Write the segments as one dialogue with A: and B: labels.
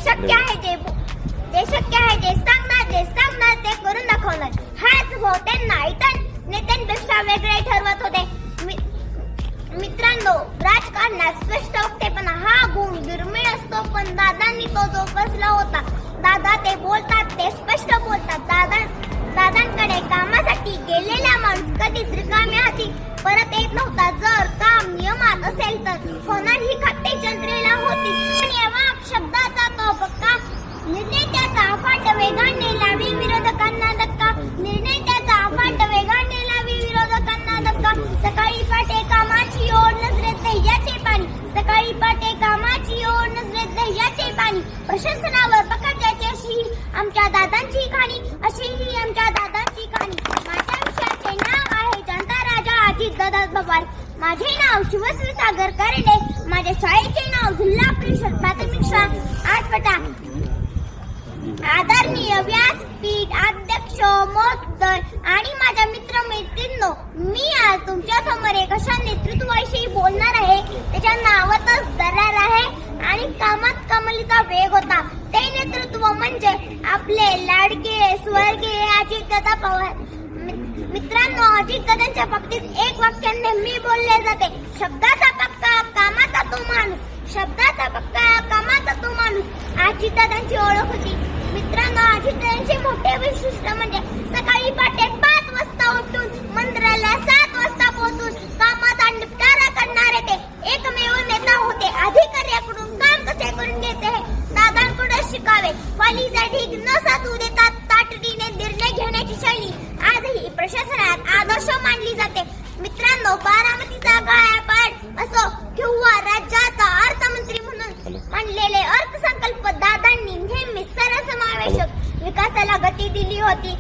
A: शक्य आहे ते सांगणार ते करून दाखवणार. हाच भाऊ त्यांना इतर नेत्यांपेक्षा वेगळे ठरवत होते. मित्रांनो, राजकारणात स्पष्ट वक्तेपणा हा गुण दुर्मिळ असतो, पण दादांनी तो जोपासला होता. दादा ते बोलतात ते स्पष्ट बोलतात. दादांकडे कामासाठी गेलेला माणूस कधीच रिकाम्या हाती परत येत नव्हता. जर काम नियमात असेल तर होणार ही खात्री जंत्रेला होती. पण या शब्दाचा तो पक्का निर्णय त्याचा अफाट वेगाने लावी विरोधकांना धक्का. सकाळी पाटे कामाची ओढ नजरेत दह्याचे पाणी. दह्याचे पाणी. प्रशासनावर पकडल्याची अशी आमच्या दादांची कहाणी. माझ्या विषयाचे नाव आहे जनता राजा अजितदादा पवार. माझे नाव शिवश्री सागर कारंडे. माझ्या शाळेचे नाव जिल्हा परिषद प्राथमिक शाळा आठवटा. आदरणीय व्यासपीठ अध्यक्ष महोदय आणि माझ्या मित्रमैत्रिणींनो, मी आज तुमच्या समोर एक अशा नेतृत्वाविषयी बोलणार आहे त्याच्या नावातच दरार आहे आणि कामात कमालीचा वेग होता. ते नेतृत्व म्हणजे आपले लाडके स्वर्गीय अजितदादा पवार. मित्रांनो, अजितदादांच्या बाबतीत एक वाक्य नेहमी बोलले जाते, शब्दाचा पक्का कामाचा तो माणूस. अजितदादांची ओळख होती. मित्रांनो, अजितदादांचे मोठे वैशिष्ट्य म्हणजे सकाळी पहाटे 5 वाजता उठून मंदिराला 7 वाजता पोहोचून कामाचा निपटारा करणारे ते एकमेव नेता होते. अधिकाऱ्याकडून काम कसे करून घ्यायचे हे दादांकडे शिकावे. वालीचा ढीग न साधू देतात तातडीने निर्णय घेण्याची शैली आजही प्रशासनात आदर्श मानली जाते. मित्रांनो, बारामतीचा गाळापाड असो किंवा राज्याचा अर्थमंत्री म्हणून मांडलेले अर्थसंकल्प दादांनी नेहमी सर्वसमावेशक विकासाला गती दिली होती.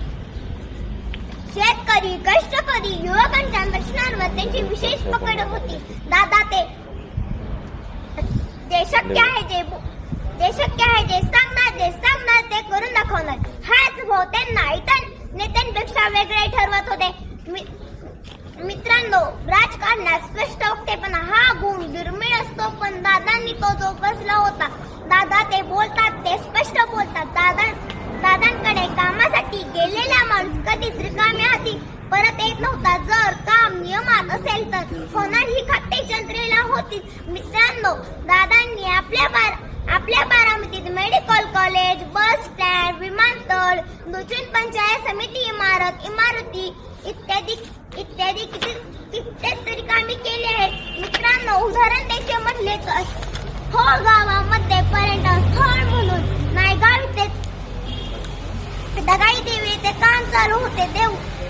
A: शेतकरी, कष्टकरी, युवकांच्या प्रश्नांवर त्यांची विशेष पकड होती. दादा जे शक्य आहे ते सांगणार ते करून दाखवणार. हाच भाऊ त्यांना इतर नेत्यांपेक्षा वेगळे ठरवत होते. मित्रांनो, राजकारणात स्पष्ट वक्तेपणा हा गुण दुर्मिळ असतो, पण दादांनी तो जोपासला होता. दादा ते बोलतात ते स्पष्ट बोलतात. दादांकडे कामासाठी गेलेला माणूस कधीच रिकाम्या हाती परत येत नव्हता. जर काम नियमात असेल तर होणार ही खात्री जंत्रेला होती. मित्रांनो, दादांनी आपल्या बारामतीत मेडिकल कॉलेज, बस स्टँड, विमानतळ, दुचून पंचायत समिती इमारती इत्यादी कितीतरी कामे केली आहेत. मित्रांनो, उदाहरण द्यायचे म्हणले तर गावामध्ये पर्यटन स्थळ म्हणून नायगाव इथे दगाई देवी येथे काम चालू होते.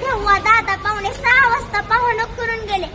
A: तेव्हा दादा 5:45 वाजता पाहणं करून गेले.